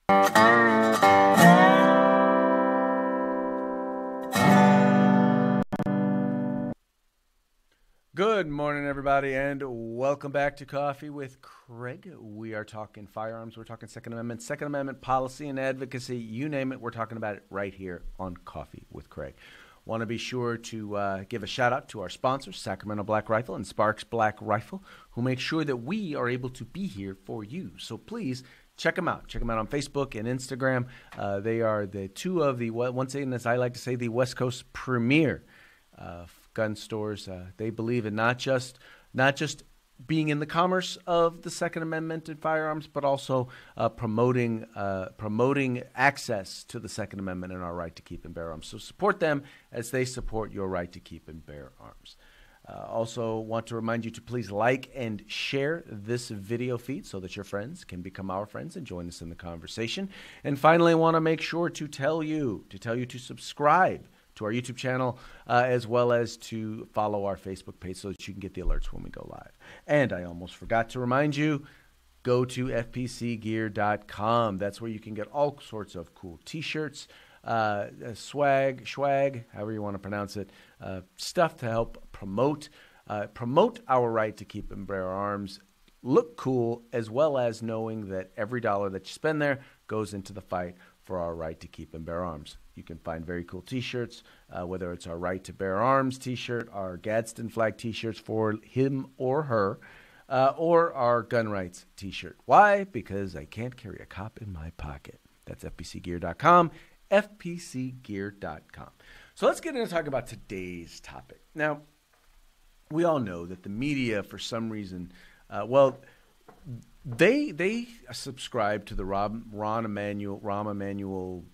Good morning, everybody, and welcome back to Coffee with Craig. We are talking firearms. We're talking Second Amendment policy and advocacy. You name it, we're talking about it right here on Coffee with Craig. Want to be sure to give a shout out to our sponsors, Sacramento Black Rifle and Sparks Black Rifle, who make sure that we are able to be here for you. So please check them out. Check them out on Facebook and Instagram. They are the two of the, once again, as I like to say, the West Coast premier gun stores. They believe in not just being in the commerce of the Second Amendment and firearms, but also promoting access to the Second Amendment and our right to keep and bear arms. So support them as they support your right to keep and bear arms. Also want to remind you to please like and share this video feed so that your friends can become our friends and join us in the conversation. And finally, I want to make sure to tell you to subscribe to our YouTube channel, as well as to follow our Facebook page so that you can get the alerts when we go live. And I almost forgot to remind you, go to fpcgear.com. That's where you can get all sorts of cool T-shirts, swag, however you want to pronounce it, stuff to help promote our right to keep and bear arms, look cool, as well as knowing that every dollar that you spend there goes into the fight for our right to keep and bear arms. You can find very cool T-shirts, whether it's our Right to Bear Arms T-shirt, our Gadsden flag T-shirts for him or her, or our Gun Rights T-shirt. Why? Because I can't carry a cop in my pocket. That's fpcgear.com, fpcgear.com. So let's get into talking about today's topic. Now, we all know that the media, for some reason, they subscribe to the Rahm Emanuel,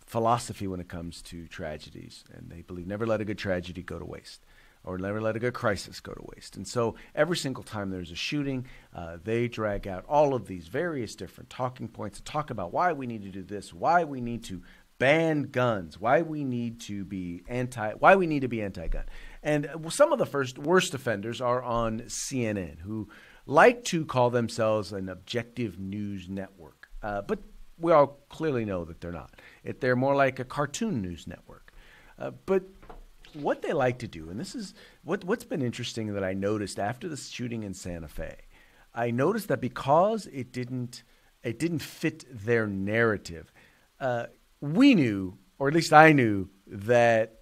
philosophy when it comes to tragedies, and they believe never let a good tragedy go to waste, or never let a good crisis go to waste. And so every single time there's a shooting, they drag out all of these various different talking points to talk about why we need to do this, why we need to ban guns, why we need to be anti-gun. And some of the worst offenders are on CNN, who like to call themselves an objective news network, but we all clearly know that they're not. They're more like a cartoon news network. But what they like to do, and this is what's been interesting that I noticed after the shooting in Santa Fe, I noticed that because it didn't fit their narrative, we knew, or at least I knew, that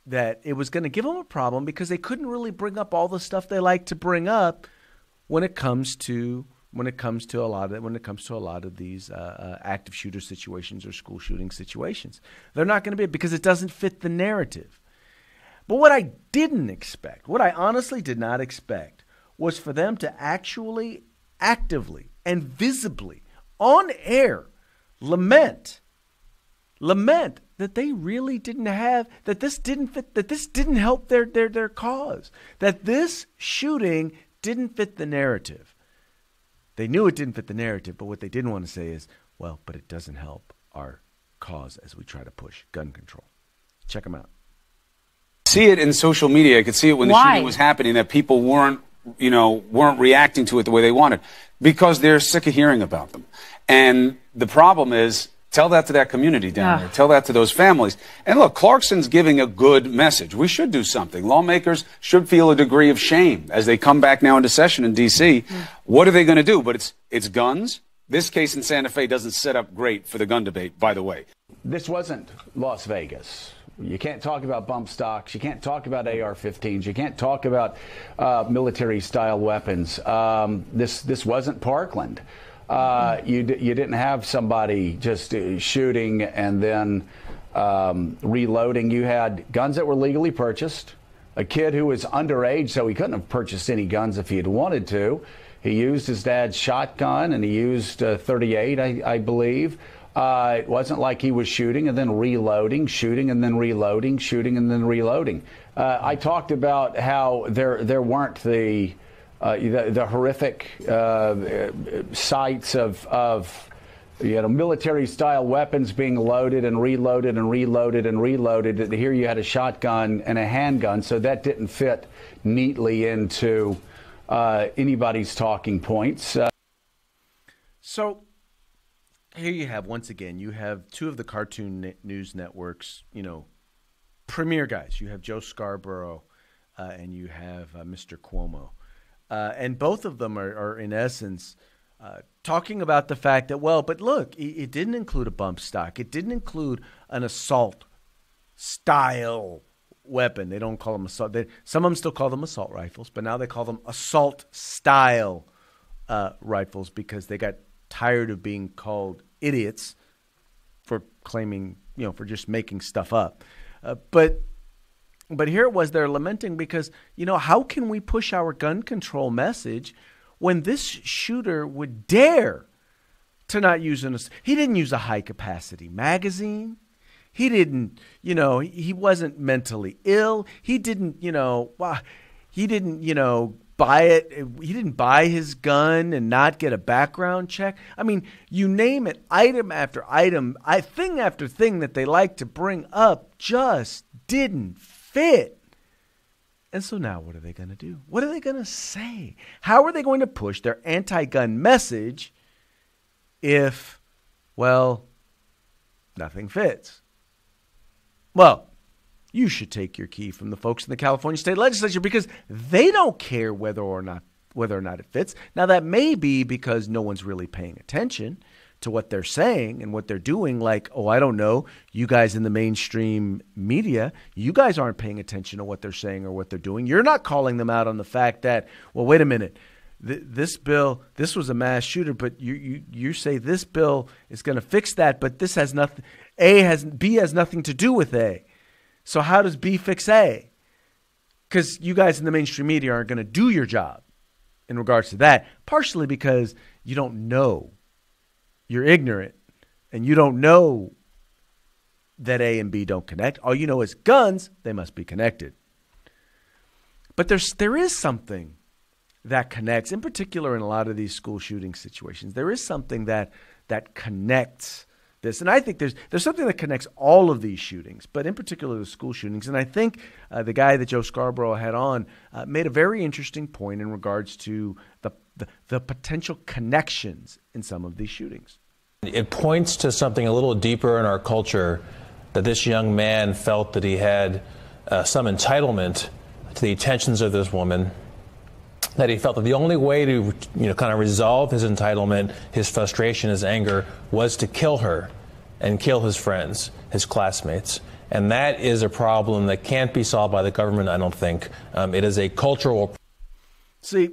it was going to give them a problem because they couldn't really bring up all the stuff they like to bring up when it comes to a lot of these active shooter situations or school shooting situations. They're not going to be, because it doesn't fit the narrative. But what I didn't expect, what I honestly did not expect, was for them to actually actively and visibly on air lament that they really didn't have, that this didn't fit, that this didn't help their cause, that this shooting didn't fit the narrative. They knew it didn't fit the narrative, but what they didn't want to say is, well, but it doesn't help our cause as we try to push gun control. Check them out. See it in social media. I could see it when the shooting was happening, that people weren't reacting to it the way they wanted because they're sick of hearing about them. And the problem is, tell that to that community down there. Tell that to those families. And look, Clarkson's giving a good message. We should do something. Lawmakers should feel a degree of shame as they come back now into session in D.C. What are they going to do? But it's guns. This case in Santa Fe doesn't set up great for the gun debate, by the way. This wasn't Las Vegas. You can't talk about bump stocks. You can't talk about AR-15s. You can't talk about military-style weapons. This wasn't Parkland. You didn't have somebody just shooting and then reloading. You had guns that were legally purchased, a kid who was underage, so he couldn't have purchased any guns if he had wanted to. He used his dad's shotgun, and he used a .38, I believe. It wasn't like he was shooting and then reloading, shooting and then reloading, shooting and then reloading. I talked about how there weren't the horrific sights of military-style weapons being loaded and reloaded and reloaded and reloaded. Here you had a shotgun and a handgun, so that didn't fit neatly into anybody's talking points. So here you have, once again, you have two of the Cartoon News Network's, premier guys. You have Joe Scarborough and you have Mr. Cuomo. And both of them are in essence, talking about the fact that, well, but look, it didn't include a bump stock. It didn't include an assault style weapon. They don't call them assault. Some of them still call them assault rifles, but now they call them assault style rifles because they got tired of being called idiots for claiming, for just making stuff up. But here it was, they're lamenting because, how can we push our gun control message when this shooter would dare to not use he didn't use a high capacity magazine. He didn't, he wasn't mentally ill. He didn't, buy it. He didn't buy his gun and not get a background check. I mean, you name it, item after item, thing after thing that they like to bring up just didn't fit. And so now what are they going to do? What are they going to say? How are they going to push their anti-gun message if, nothing fits? Well, you should take your key from the folks in the California State Legislature because they don't care whether or not it fits. Now, that may be because no one's really paying attention to what they're saying and what they're doing. Like, I don't know, you guys in the mainstream media, you guys aren't paying attention to what they're saying or what they're doing. You're not calling them out on the fact that, wait a minute, this bill, this was a mass shooter, but you say this bill is going to fix that, but this has nothing. B has nothing to do with A. So how does B fix A? Because you guys in the mainstream media aren't going to do your job in regards to that, partially because you don't know. You're ignorant, and you don't know that A and B don't connect. All you know is guns, they must be connected. But there is something that connects, in particular in a lot of these school shooting situations. There is something that connects this. And I think there's something that connects all of these shootings, but in particular the school shootings. And I think the guy that Joe Scarborough had on made a very interesting point in regards to the potential connections in some of these shootings. It points to something a little deeper in our culture, that this young man felt that he had some entitlement to the attentions of this woman, that he felt that the only way to kind of resolve his entitlement, his frustration, his anger, was to kill her and kill his friends, his classmates. And that is a problem that can't be solved by the government, I don't think. It is a cultural. See,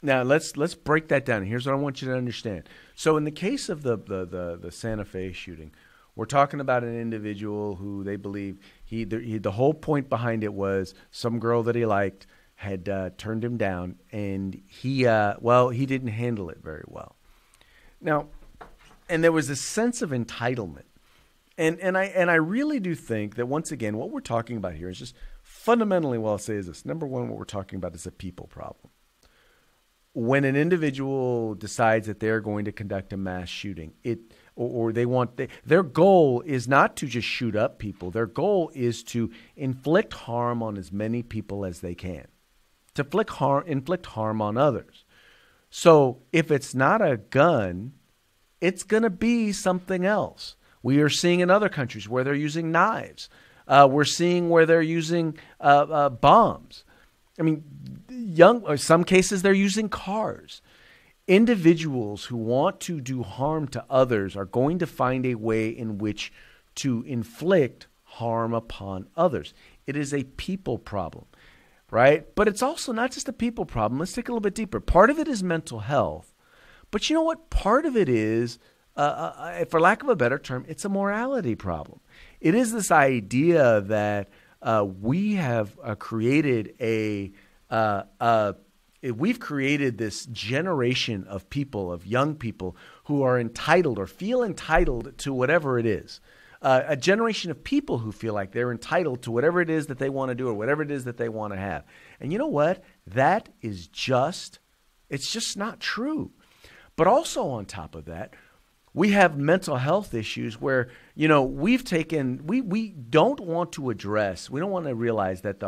now let's break that down. Here's what I want you to understand. So in the case of the Santa Fe shooting, we're talking about an individual who they believe the whole point behind it was some girl that he liked had turned him down, and he didn't handle it very well. Now, and there was a sense of entitlement, and I really do think that once again what we're talking about here is just fundamentally, what I'll say is this: number one, what we're talking about is a people problem. When an individual decides that they're going to conduct a mass shooting, their goal is not to just shoot up people. Their goal is to inflict harm on as many people as they can, to inflict harm on others. So if it's not a gun, it's going to be something else. We are seeing in other countries where they're using knives. We're seeing where they're using bombs. I mean, some cases they're using cars. Individuals who want to do harm to others are going to find a way in which to inflict harm upon others. It is a people problem, right? But it's also not just a people problem. Let's take a little bit deeper. Part of it is mental health. But you know what? Part of it is, for lack of a better term, it's a morality problem. It is this idea that we have created we've created this generation of people, of young people who are entitled or feel entitled to whatever it is. A generation of people who feel like they're entitled to whatever it is that they want to do or whatever it is that they want to have. And you know what? That is it's just not true. But also on top of that, we have mental health issues where, we don't want to address, we don't want to realize that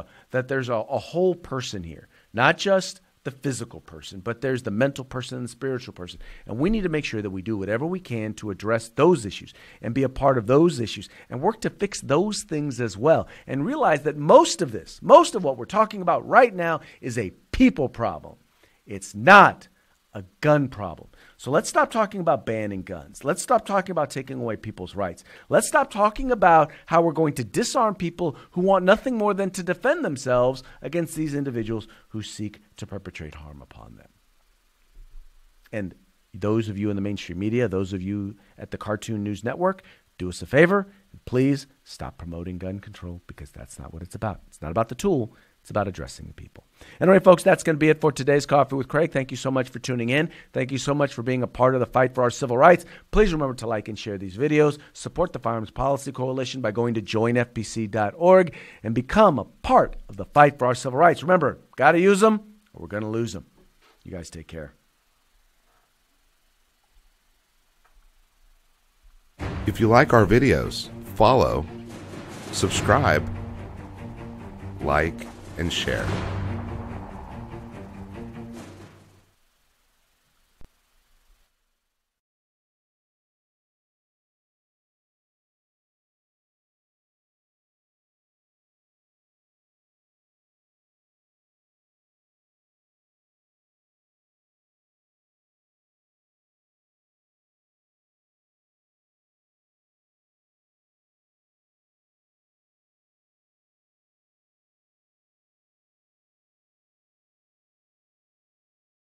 there's a whole person here, not just the physical person, but there's the mental person and the spiritual person. And we need to make sure that we do whatever we can to address those issues and be a part of those issues and work to fix those things as well. And realize that most of what we're talking about right now is a people problem. It's not a gun problem. So let's stop talking about banning guns. Let's stop talking about taking away people's rights. Let's stop talking about how we're going to disarm people who want nothing more than to defend themselves against these individuals who seek to perpetrate harm upon them. And those of you in the mainstream media, those of you at the Cartoon News Network, do us a favor. Please stop promoting gun control, because that's not what it's about. It's not about the tool. It's about addressing the people. Anyway, folks, that's going to be it for today's Coffee with Craig. Thank you so much for tuning in. Thank you so much for being a part of the fight for our civil rights. Please remember to like and share these videos. Support the Firearms Policy Coalition by going to joinfpc.org and become a part of the fight for our civil rights. Remember, got to use them or we're going to lose them. You guys take care. If you like our videos, follow, subscribe, like, and share.